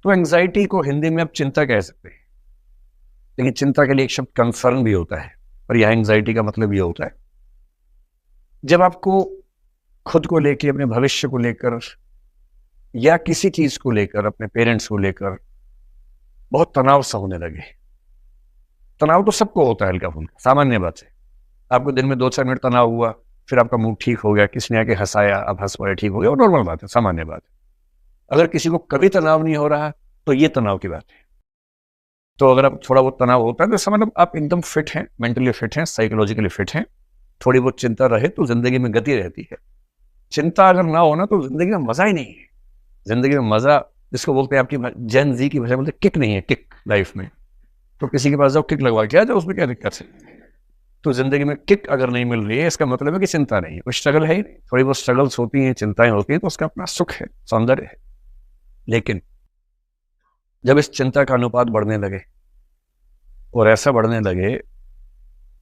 तो एंजाइटी को हिंदी में आप चिंता कह सकते हैं, लेकिन चिंता के लिए एक शब्द कंसर्न भी होता है, और यह एंजाइटी का मतलब ये होता है जब आपको खुद को लेकर, अपने भविष्य को लेकर, या किसी चीज को लेकर, अपने पेरेंट्स को लेकर बहुत तनाव सा होने लगे। तनाव तो सबको होता है, हल्का फुल्का सामान्य बात है। आपको दिन में 2-4 मिनट तनाव हुआ, फिर आपका मूड ठीक हो गया, किसी ने आके हंसाया, आप हंस पड़े, ठीक हो गया, और नॉर्मल बात है, सामान्य बात है। अगर किसी को कभी तनाव नहीं हो रहा तो ये तनाव की बात है। तो अगर आप थोड़ा बहुत तनाव होता है तो समझ लो आप एकदम फिट हैं, मेंटली फिट हैं, साइकोलॉजिकली फिट हैं। थोड़ी बहुत चिंता रहे तो जिंदगी में गति रहती है। चिंता अगर ना हो ना तो जिंदगी में मजा ही नहीं है। जिंदगी में मजा, जिसको बोलते हैं आपकी जेन जी की भाषा बोलते हैं, किक नहीं है, किक लाइफ में। तो किसी के पास जाओ, किक लगवा के आ जाओ, उसमें क्या दिक्कत है। तो जिंदगी में किक अगर नहीं मिल रही है, इसका मतलब है कि चिंता नहीं है, कोई स्ट्रगल है ही नहीं। थोड़ी बहुत स्ट्रगल्स होती हैं, चिंताएं होती हैं, तो उसका अपना सुख है, सौंदर्य है। लेकिन जब इस चिंता का अनुपात बढ़ने लगे, और ऐसा बढ़ने लगे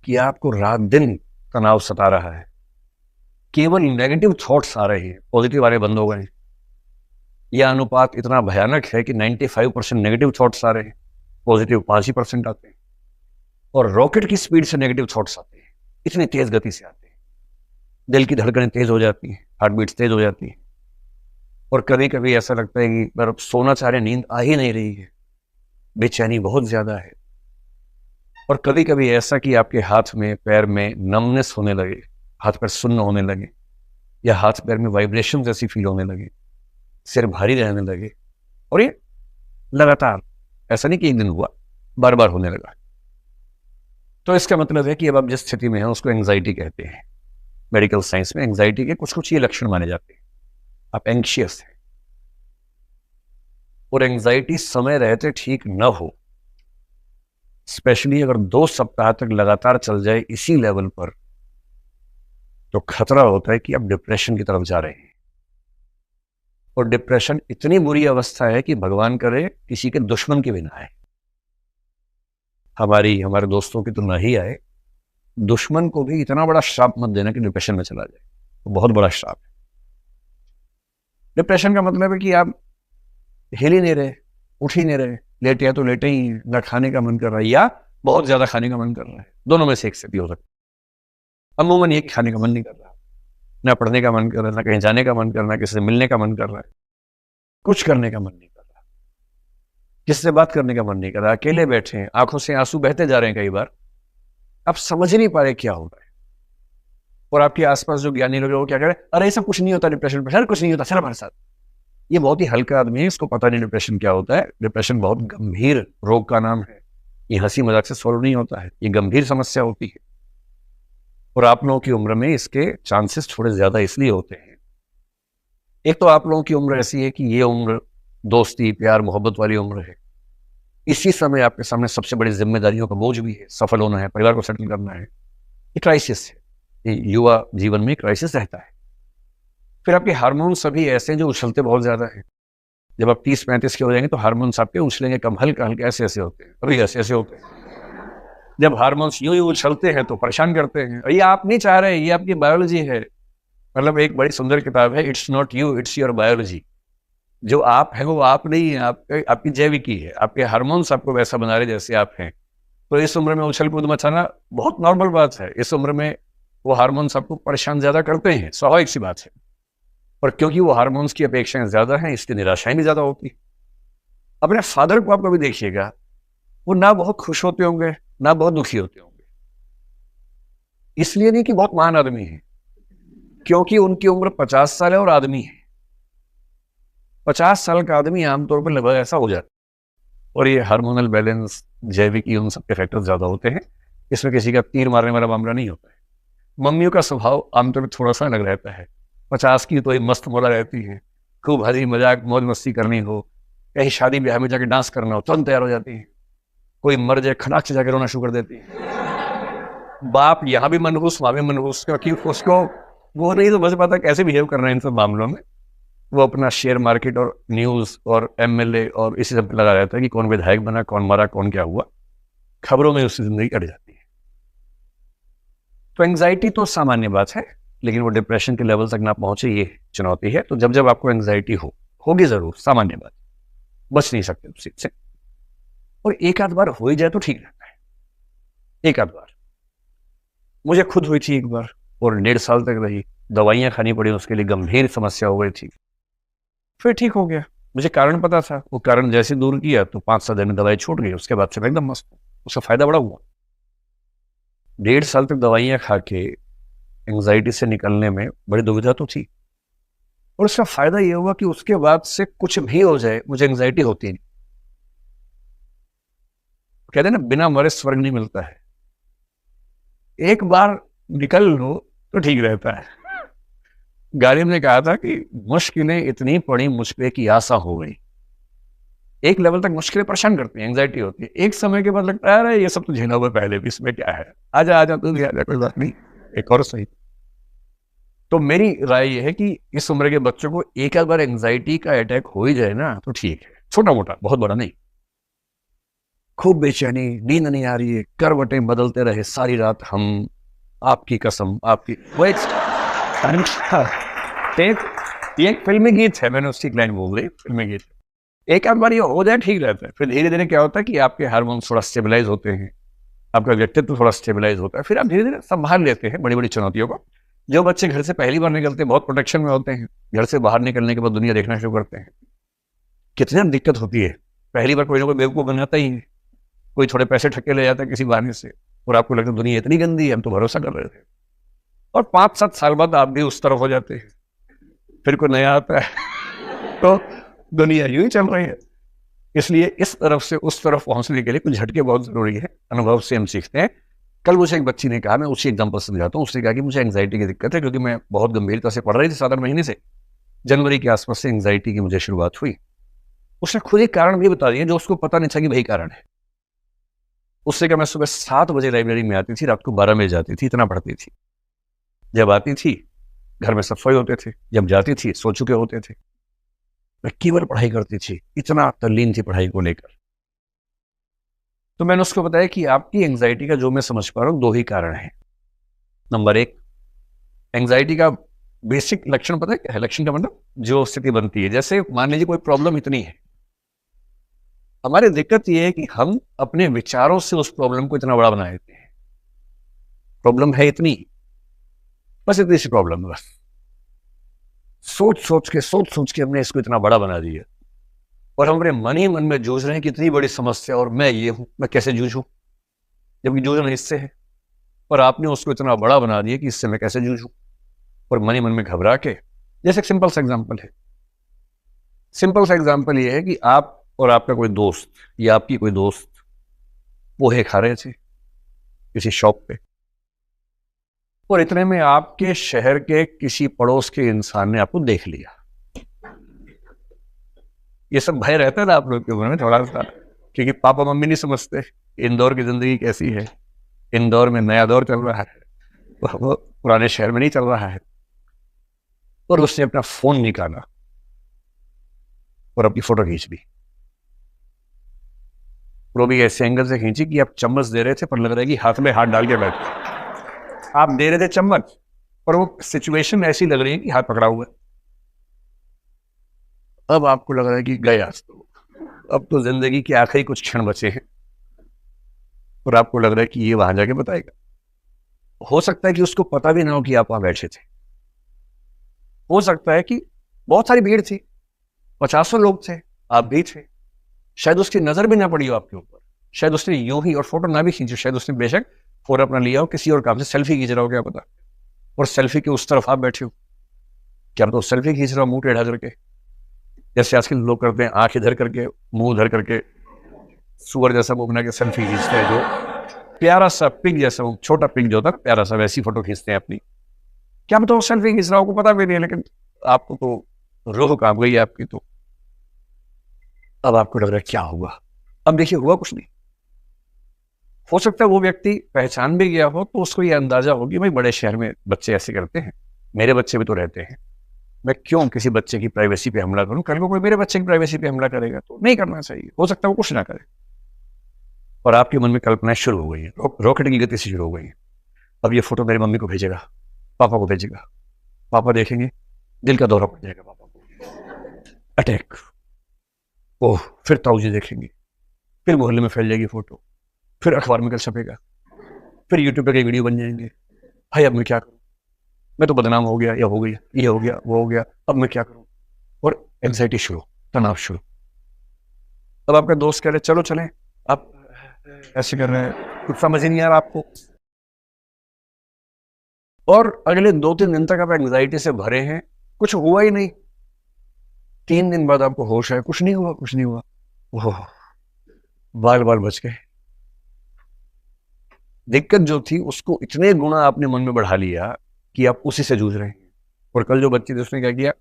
कि आपको रात दिन तनाव सता रहा है, केवल नेगेटिव थॉट्स आ रहे हैं, पॉजिटिव वाले बंद हो गए। यह अनुपात इतना भयानक है कि 95% नेगेटिव थॉट्स आ रहे हैं, पॉजिटिव 5% आते हैं। और रॉकेट की स्पीड से नेगेटिव थॉट्स आते हैं, इतनी तेज गति से आते हैं। दिल की धड़कनें तेज हो जाती हैं, हार्ट बीट्स तेज हो जाती हैं। और कभी कभी ऐसा लगता है कि पर सोना चाह रहे, नींद आ ही नहीं रही है, बेचैनी बहुत ज्यादा है। और कभी कभी ऐसा कि आपके हाथ में, पैर में नमनेस होने लगे, हाथ पैर सुन्न होने लगे, या हाथ पैर में वाइब्रेशन जैसी फील होने लगे, सिर भारी रहने लगे। और ये लगातार, ऐसा नहीं कि एक दिन हुआ, बार बार होने लगा। तो इसका मतलब है कि अब आप जिस स्थिति में हैं उसको एंजाइटी कहते हैं। मेडिकल साइंस में एंजाइटी के कुछ कुछ ये लक्षण माने जाते हैं। आप एंग्शियस हैं, और एंजाइटी समय रहते ठीक न हो, स्पेशली अगर 2 सप्ताह तक लगातार चल जाए इसी लेवल पर, तो खतरा होता है कि आप डिप्रेशन की तरफ जा रहे हैं। और डिप्रेशन इतनी बुरी अवस्था है कि भगवान करे किसी के दुश्मन की भी ना आए। हमारे दोस्तों की तो ना ही आए, दुश्मन को भी इतना बड़ा श्राप मत देना कि डिप्रेशन में चला जाए। तो बहुत बड़ा श्राप है। डिप्रेशन का मतलब है कि आप हिल ही नहीं रहे, उठ ही नहीं रहे, लेटे हैं तो लेटे ही, ना खाने का मन कर रहा है या बहुत ज्यादा खाने का मन कर रहा है। दोनों में से एक स्थिति हो सकती है। अमूमन ये खाने का मन नहीं कर रहा, ना पढ़ने का मन कर रहा है, ना कहीं जाने का मन कर रहा है, किसी से मिलने का मन कर रहा है, कुछ करने का मन नहीं कर रहा, किसी से बात करने का मन नहीं कर रहा, अकेले बैठे हैं, आंखों से आंसू बहते जा रहे हैं। कई बार आप समझ नहीं पा रहे क्या हो रहा है। और आपके आसपास जो ज्ञानी लोग हैं वो क्या कह रहे हैं, अरे ये सब कुछ नहीं होता डिप्रेशन पर, कुछ नहीं होता, चल हमारे साथ। ये बहुत ही हल्का आदमी है, इसको पता नहीं डिप्रेशन क्या होता है। डिप्रेशन बहुत गंभीर रोग का नाम है। ये हंसी मजाक से सॉल्व नहीं होता है, ये गंभीर समस्या होती है। और आप लोगों की उम्र में इसके चांसेस थोड़े ज्यादा इसलिए होते हैं। एक तो आप लोगों की उम्र ऐसी है कि ये उम्र दोस्ती, प्यार, मोहब्बत वाली उम्र है। इसी समय आपके सामने सबसे बड़ी जिम्मेदारियों का बोझ भी है, सफल होना है, परिवार को सेटल करना है। ये क्राइसिस है, ये युवा जीवन में क्राइसिस रहता है। फिर आपके हार्मोन्स सभी ऐसे हैं जो उछलते बहुत ज्यादा है। जब आप 30-35 के हो जाएंगे तो हार्मोन्स आपके उछलेंगे कम, हल्का हल्का ऐसे ऐसे होते हैं, अभी ऐसे ऐसे होते हैं। जब हार्मोन्स यूं ही उछलते हैं तो परेशान करते हैं। ये आप नहीं चाह रहे, ये आपकी बायोलॉजी है। मतलब एक बड़ी सुंदर किताब है, it's not you, it's your biology. जो आप है वो आप नहीं है, आपकी जैविकी है। आपके हार्मोन्स आपको वैसा बना रहे जैसे आप हैं। तो इस उम्र में उछल कूद मचाना बहुत नॉर्मल बात है। इस उम्र में वो हार्मोन्स आपको परेशान ज्यादा करते हैं, स्वाभाविक सी बात है। और क्योंकि वो हार्मोन्स की अपेक्षाएं ज्यादा हैं, इसलिए निराशाएं भी ज्यादा होती। अपने फादर को आप कभी देखिएगा, वो ना बहुत खुश होते होंगे, ना बहुत दुखी होते होंगे। इसलिए नहीं कि बहुत महान आदमी है, क्योंकि उनकी उम्र 50 साल है और आदमी है। 50 साल का आदमी आमतौर पर लगभग ऐसा हो जाता है। और ये हार्मोनल बैलेंस, जैविकी, उन सबके फैक्टर्स ज्यादा होते हैं। इसमें किसी का तीर मारने वाला मामला नहीं होता है। मम्मियों का स्वभाव आमतौर पर थोड़ा सा अलग रहता है। 50 की तो ये मस्त मोला रहती है, खूब हंसी मजाक मौज मस्ती करनी हो, कहीं शादी ब्याह में जाके डांस करना हो तुरंत तैयार हो जाती है। कोई मर जाए खटाक से जाकर रोना शुरू कर देती है। बाप यहाँ भी मनहूस, वहां भी मनहूस, क्योंकि उसको वो नहीं तो बस पता कैसे बिहेव कर रहे हैं इन सब मामलों में। वो अपना शेयर मार्केट और न्यूज और एमएलए और इसी सब लगा रहता है कि कौन विधायक बना, कौन मरा, कौन क्या हुआ। खबरों में उसकी जिंदगी कट जाती है। तो एंजाइटी तो सामान्य बात है, लेकिन वो डिप्रेशन के लेवल तक ना पहुंचे, ये चुनौती है। तो जब जब आपको एंजाइटी होगी जरूर, सामान्य बात। बच नहीं सकते उस चीज से। और एक आध बार हो ही जाए तो ठीक रहता है, एक आध बार। मुझे खुद हुई थी एक बार और 1.5 साल तक रही, दवाइयां खानी पड़ी, उसके लिए गंभीर समस्या हो गई थी, फिर ठीक हो गया। मुझे कारण पता था, वो कारण जैसे दूर किया तो 5-7 दिन में दवाई छूट गई, उसके बाद से मैं एकदम मस्त हूँ। उसका फायदा बड़ा हुआ। 1.5 साल तक दवाइयां खा के एंग्जाइटी से निकलने में बड़ी दुविधा तो थी, और उसका फायदा ये हुआ कि उसके बाद से कुछ भी हो जाए मुझे एंग्जाइटी होती नहीं। कहते हैं ना, बिना मरे स्वर्ग नहीं मिलता है। एक बार निकल लो तो ठीक रहता है। गालिब ने कहा था कि मुश्किलें इतनी पड़ी मुझ पे की आशा हो गई। एक लेवल तक मुश्किलें परेशान करती हैं, एंग्जाइटी होती है, एक समय के बाद लगता है अरे ये सब तो झेला हुआ पहले भी, इसमें क्या है, आजा आजा तू भी आजा, कोई बात नहीं, एक और सही। तो मेरी राय यह है कि इस उम्र के बच्चों को एक आध बार एंग्जाइटी का अटैक हो ही जाए ना तो ठीक है, छोटा मोटा, बहुत बड़ा नहीं। खूब बेचैनी, नींद नहीं आ रही है, करवटें बदलते रहे सारी रात हम, आपकी कसम आपकी, वो एक फिल्मी गीत है, मैंने उसकी लाइन बोल दी, फिल्मी गीत। एक आध बार ये हो जाए ठीक रहता है, फिर धीरे धीरे क्या होता है कि आपके हार्मोन्स थोड़ा स्टेबलाइज होते हैं, आपका व्यक्तित्व थोड़ा स्टेबलाइज होता है, फिर आप धीरे धीरे संभाल लेते हैं बड़ी बड़ी चुनौतियों को। जो बच्चे घर से पहली बार निकलते हैं बहुत प्रोटेक्शन में होते हैं, घर से बाहर निकलने के बाद दुनिया देखना शुरू करते हैं, कितनी दिक्कत होती है। पहली बार कोई ना कोई बेवकूफ बनाता ही है, कोई थोड़े पैसे ठक्के ले जाता है किसी बहाने से, और आपको लगता है दुनिया इतनी गंदी है, हम तो भरोसा कर रहे थे। और 5-7 साल बाद आप भी उस तरफ हो जाते हैं, फिर कोई नया आता है तो दुनिया यूं ही चल रही है। इसलिए इस तरफ से उस तरफ पहुंचने के लिए कुछ झटके बहुत जरूरी है, अनुभव से हम सीखते हैं। कल मुझे एक बच्ची ने कहा, मैं उसी एग्जाम्पल से समझाता हूँ, उसने कहा कि मुझे एंग्जाइटी की दिक्कत है, क्योंकि मैं बहुत गंभीरता से पढ़ रही थी 7 महीने से, जनवरी के आसपास से एंग्जाइटी की मुझे शुरुआत हुई। उसने खुद एक कारण भी बता दिया जो उसको पता नहीं था कि वही कारण है। उससे कहा, मैं सुबह 7 बजे लाइब्रेरी में आती थी, रात को 12 बजे जाती थी, इतना पढ़ती थी। जब आती थी घर में सब सोए होते थे, जब जाती थी सो चुके होते थे। मैं केवल पढ़ाई करती थी, इतना तल्लीन थी पढ़ाई को लेकर। तो मैंने उसको बताया कि आपकी एंग्जाइटी का जो मैं समझ पा रहा हूं 2 ही कारण है। नंबर 1, एंग्जाइटी का बेसिक लक्षण पता है क्या है? लक्षण का मतलब जो स्थिति बनती है, जैसे मान लीजिए कोई प्रॉब्लम इतनी है, हमारी दिक्कत यह है कि हम अपने विचारों से उस प्रॉब्लम को इतना बड़ा बना देते हैं। प्रॉब्लम है इतनी, बस इतनी सी प्रॉब्लम है, बस सोच सोच के हमने इसको इतना बड़ा बना दिया, और हम अपने मन ही मन में जूझ रहे हैं कि इतनी बड़ी समस्या और मैं ये हूं, मैं कैसे जूझूं, जबकि जूझना इससे है, और आपने उसको इतना बड़ा बना दिया कि इससे मैं कैसे जूझूं, और मन ही मन में घबरा के। जैसे एक सिंपल सा एग्जांपल है, सिंपल सा एग्जांपल ये है कि आप और आपका कोई दोस्त या आपकी कोई दोस्त पोहे खा रहे थे किसी शॉप पे, और इतने में आपके शहर के किसी पड़ोस के इंसान ने आपको देख लिया। ये सब भय रहता है ना आप लोग के मन में थोड़ा सा, क्योंकि पापा मम्मी नहीं समझते इंदौर की जिंदगी कैसी है, इंदौर में नया दौर चल रहा है, वो पुराने शहर में नहीं चल रहा है। और उसने अपना फोन निकाला और अपनी फोटो खींच ली, वो भी ऐसे एंगल से खींची कि आप चम्मच दे रहे थे पर लग रहा है कि हाथ में हाथ डाल के बैठे, आप दे रहे थे चम्मच और वो सिचुएशन ऐसी लग रही है कि हाथ पकड़ा हुआ है। अब आपको लग रहा है कि गए आज तो, अब तो जिंदगी के आखिरी कुछ क्षण बचे हैं, और आपको लग रहा है कि ये वहां जाके बताएगा। हो सकता है कि उसको पता भी ना हो कि आप वहां बैठे थे, हो सकता है कि बहुत सारी भीड़ थी, 50 लोग थे, आप भी थे, शायद उसकी नजर भी ना पड़ी हो आपके ऊपर, शायद उसने यूं ही, और फोटो ना भी खींची, शायद उसने बेशक फोटो अपना लिया हो किसी और काम से, सेल्फी खींच रहा हो, क्या पता, और सेल्फी के उस तरफ आप बैठे हो, क्या तो सेल्फी खींच रहा हो मुंह टेढ़ा करके, जैसे आजकल लोग करते हैं, आंख इधर करके मुंह उधर करके सुअर जैसा मुंह बना के सेल्फी खींचते हैं, जो प्यारा सा पिग जैसा, छोटा पिग जो होता है प्यारा सा, वैसी फोटो खींचते हैं अपनी। क्या बताओ सेल्फी खींच रहा हो, को पता भी नहीं है, लेकिन आपको तो रूह कांप गई है आपकी। तो अब आपको लग रहा है क्या हुआ? अब देखिए, हुआ कुछ नहीं। हो सकता है वो व्यक्ति पहचान भी गया हो तो उसको ये अंदाजा हो कि भाई बड़े शहर में बच्चे ऐसे करते हैं, मेरे बच्चे भी तो रहते हैं, मैं क्यों किसी बच्चे की प्राइवेसी पे हमला करूं, कल को कोई मेरे बच्चे की प्राइवेसी पे हमला करेगा तो नहीं करना चाहिए, हो सकता है वो कुछ ना करे। और आपके मन में कल्पनाएं शुरू हो गई है, रॉकेट की गति से शुरू हो गई है। अब ये फोटो मेरी मम्मी को भेजेगा, पापा को भेजेगा, पापा देखेंगे, दिल का दौरा पड़ जाएगा पापा को, अटैक। ओह, फिर ताऊ जी देखेंगे, फिर मोहल्ले में फैल जाएगी फोटो, फिर अखबार में कल छपेगा, फिर यूट्यूब पे कई वीडियो बन जाएंगे। भाई अब मैं क्या करूं, मैं तो बदनाम हो गया, या हो गई, ये हो गया, वो हो गया, अब मैं क्या करूं। और एंजाइटी शुरू, तनाव शुरू। अब आपका दोस्त कह रहे चलो चलें, आप ऐसे कर रहे हैं, कुछ समझ ही नहीं आ रहा आपको। और अगले 2-3 दिन तक आप एंजाइटी से भरे हैं, कुछ हुआ ही नहीं। 3 दिन बाद आपको होश है, कुछ नहीं हुआ, कुछ नहीं हुआ। ओह, बाल बाल बच गए। दिक्कत जो थी उसको इतने गुना आपने मन में बढ़ा लिया कि आप उसी से जूझ रहे हैं। और कल जो बच्ची थी उसने क्या किया,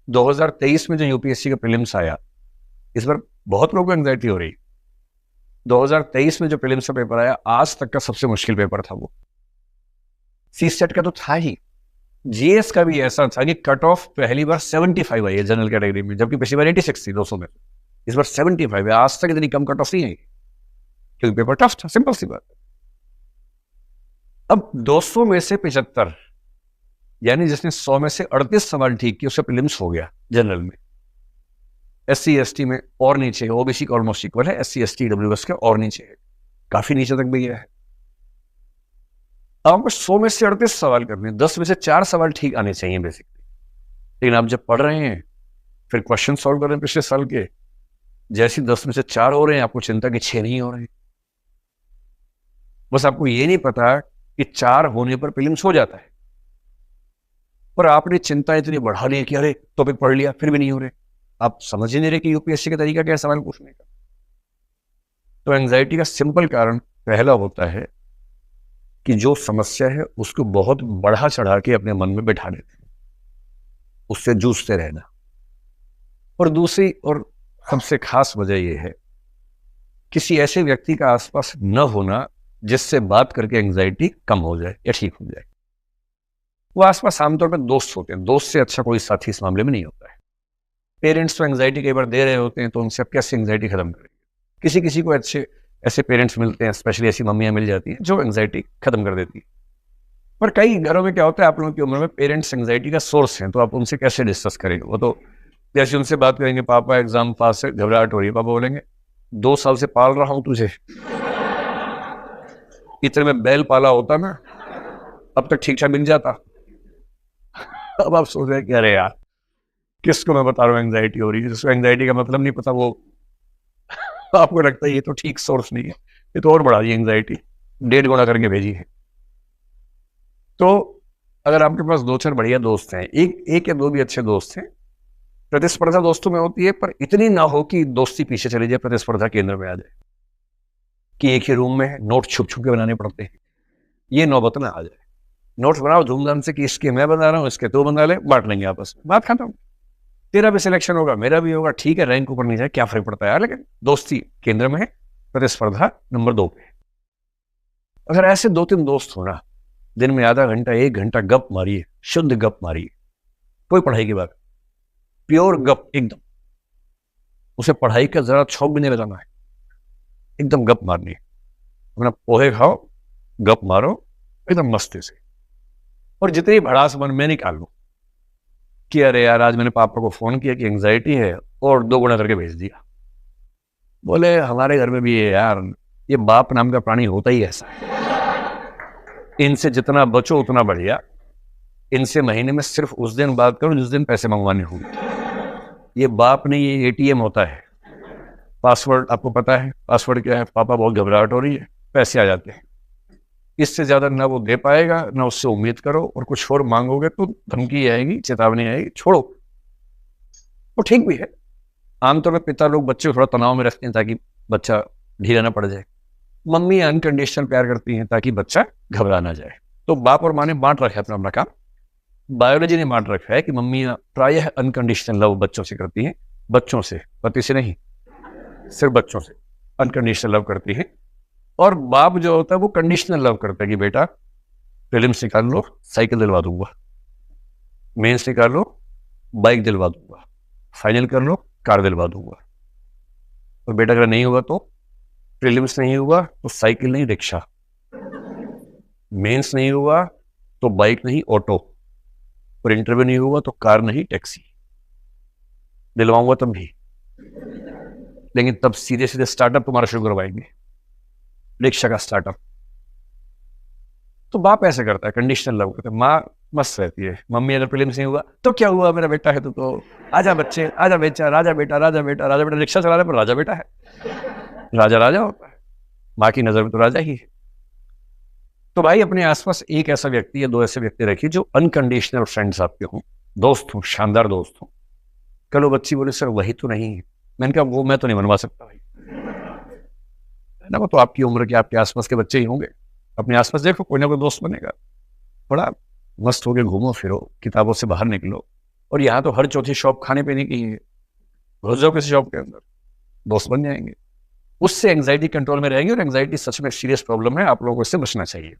2023 में जो यूपीएससी का प्रीलिम्स आया, इस बार बहुत लोगों को एंजाइटी हो रही। 2023 में जो प्रीलिम्स का पेपर आया, आज तक का सबसे मुश्किल पेपर था वो। सी सेट का तो था ही, जीएस का भी ऐसा था कि कट ऑफ पहली बार 75 आई है जनरल कैटेगरी में, जबकि पिछली बार 86 थी 200 में। इस बार 75 है। आज तक इतनी कम कट ऑफ नहीं आई, क्योंकि पेपर टफ था, सिंपल सी बात। अब 200 में से 75, यानी जिसने 100 में से 38 सवाल ठीक किए, उसका प्रीलिम्स हो गया जनरल में। एससी एसटी में और नीचे है, ओबीसी का ऑलमोस्ट इक्वल है, एससी एसटी ईडब्ल्यूएस के और नीचे है, काफी नीचे तक भी गया है। अब आपको 100 में से 38 सवाल करने, 10 में से 4 सवाल ठीक आने चाहिए बेसिकली। लेकिन आप जब पढ़ रहे हैं, फिर क्वेश्चन सॉल्व कर रहे हैं पिछले साल के, जैसे 10 में से 4 हो रहे हैं, आपको चिंता कि 6 नहीं हो रहे हैं। बस आपको ये नहीं पता कि 4 होने पर प्रीलिम्स हो जाता है, और आपने चिंता इतनी बढ़ा ली है कि अरे टॉपिक पढ़ लिया फिर भी नहीं हो रहे। आप समझ ही नहीं रहे कि यूपीएससी का तरीका क्या है सवाल पूछने का। तो एंजाइटी का सिंपल कारण पहला होता है कि जो समस्या है उसको बहुत बढ़ा चढ़ा के अपने मन में बैठा देते हैं, उससे जूझते रहना। और दूसरी और सबसे खास वजह यह है, किसी ऐसे व्यक्ति का आसपास न होना जिससे बात करके एंजाइटी कम हो जाए या ठीक हो जाए। वो आसपास आमतौर पर दोस्त होते हैं, दोस्त से अच्छा कोई साथी इस मामले में नहीं होता है। पेरेंट्स तो एंजाइटी कई बार दे रहे होते हैं, तो उनसे आप कैसे एंजाइटी खत्म करेंगे। किसी किसी को अच्छे ऐसे पेरेंट्स मिलते हैं, स्पेशली ऐसी मम्मियां मिल जाती हैं जो एंजाइटी खत्म कर देती है। पर कई घरों में क्या होता है, आप लोगों की उम्र में पेरेंट्स एंजाइटी का सोर्स हैं, तो आप उनसे कैसे डिस्कस करेंगे। वो तो जैसे उनसे बात करेंगे, पापा एग्जाम पास से घबराहट हो रही है, पापा बोलेंगे 2 साल से पाल रहा हूं तुझे, इतने में बैल पाला होता ना, अब तक ठीक ठाक मिल जाता। अब आप सोच रहे हैं कि अरे यार, किसको मैं बता रहा हूँ एंजाइटी हो रही है, जिसको एंजाइटी का मतलब नहीं पता, वो आपको लगता है ये तो ठीक सोर्स नहीं है, ये तो और बढ़ा दी एंजाइटी, 1.5 गुना करके भेजी है। तो अगर आपके पास 2-4 बढ़िया दोस्त हैं, एक या 2 भी अच्छे दोस्त हैं, प्रतिस्पर्धा दोस्तों में होती है, पर इतनी ना हो कि दोस्ती पीछे चली जाए, प्रतिस्पर्धा केंद्र में आ जाए, कि एक ही रूम में नोट छुप छुप के बनाने पड़ते हैं। ये नौबत ना आ जाए। नोट्स बनाओ धूमधाम से कि इसके मैं बना रहा हूँ, इसके तो बना ले, बांट लेंगे आपस में, बात खत्म। तेरा भी सिलेक्शन होगा, मेरा भी होगा, ठीक है, रैंक ऊपर नहीं जाए, क्या फर्क पड़ता है, लेकिन दोस्ती केंद्र में है, प्रतिस्पर्धा नंबर 2 पे। अगर ऐसे 2-3 दोस्त हो ना, दिन में आधा घंटा 1 घंटा गप मारिए, शुद्ध गप मारिए, कोई पढ़ाई की बात, प्योर गप एकदम, उसे पढ़ाई का जरा छौक भी नहीं लगाना है, एकदम गप मारनी है। अपना पोहे खाओ, गप मारो एकदम मस्ती से, और जितनी भड़ास मन में निकाल लो कि अरे यार आज मैंने पापा को फोन किया कि एंजाइटी है, और 2 गुना करके भेज दिया। बोले हमारे घर में भी है यार, ये बाप नाम का प्राणी होता ही ऐसा है, इनसे जितना बचो उतना बढ़िया, इनसे महीने में सिर्फ उस दिन बात करो जिस दिन पैसे मंगवाने होंगे। ये बाप नहीं, ये एटीएम होता है। पासवर्ड आपको पता है, पासवर्ड क्या है, पापा बहुत घबराहट हो रही है, पैसे आ जाते हैं। इससे ज्यादा ना वो दे पाएगा, ना उससे उम्मीद करो, और कुछ और मांगोगे तो धमकी आएगी, चेतावनी आएगी, छोड़ो। वो ठीक भी है, आमतौर पर पिता लोग बच्चे को थोड़ा तनाव में रखते हैं ताकि बच्चा ढीला ना पड़ जाए। मम्मी अनकंडीशनल प्यार करती हैं ताकि बच्चा घबरा ना जाए। तो बाप और माँ ने बांट रखा है अपना अपना काम। बायोलॉजी ने बांट रखा है कि मम्मी प्रायः अनकंडीशनल लव बच्चों से करती हैं, बच्चों से, पति से नहीं, सिर्फ बच्चों से अनकंडीशनल लव करती है। और बाप जो होता है वो कंडीशनल लव करता है कि बेटा प्रीलिम्स निकाल लो, साइकिल दिलवा दूंगा, मेंस निकाल लो, बाइक दिलवा दूंगा, फाइनल कर लो, कार दिलवा दूंगा। और बेटा अगर नहीं हुआ तो, प्रीलिम्स नहीं हुआ तो साइकिल नहीं रिक्शा, मेंस नहीं हुआ तो बाइक नहीं ऑटो, और इंटरव्यू नहीं हुआ तो कार नहीं टैक्सी, दिलवाऊंगा तब भी। लेकिन तब सीधे सीधे स्टार्टअप तुम्हारा शुरू करवाएंगे, रिक्शा का स्टार्टअप। तो बाप ऐसे करता है, कंडीशनल लव करता है। माँ मस्त रहती है, मम्मी अगर प्रीलिम्स नहीं हुआ तो क्या हुआ, मेरा बेटा है तो आजा बच्चे, आजा बेटा, राजा बेटा, राजा बेटा, राजा बेटा। रिक्शा चला रहा है पर राजा बेटा है, राजा राजा होता है, माँ की नजर में तो राजा ही है। तो भाई अपने आसपास एक ऐसा व्यक्ति या दो ऐसे व्यक्ति रखिए जो अनकंडीशनल फ्रेंड्स आपके हों, दोस्त हों, शानदार दोस्त हों। कल वो बच्ची बोले सर वही तो नहीं है, मैंने कहा वो मैं तो नहीं बनवा सकता भाई, है ना, वो तो आपकी उम्र के आपके आसपास के बच्चे ही होंगे। अपने आसपास देखो, कोई ना कोई दोस्त बनेगा। बड़ा मस्त होके घूमो फिरो, किताबों से बाहर निकलो। और यहाँ तो हर चौथी शॉप खाने पीने की है, घुस जाओ किसी शॉप के अंदर, दोस्त बन जाएंगे। उससे एंग्जाइटी कंट्रोल में रहेंगे। और एंग्जाइटी सच में सीरियस प्रॉब्लम है, आप लोगों को इससे बचना चाहिए।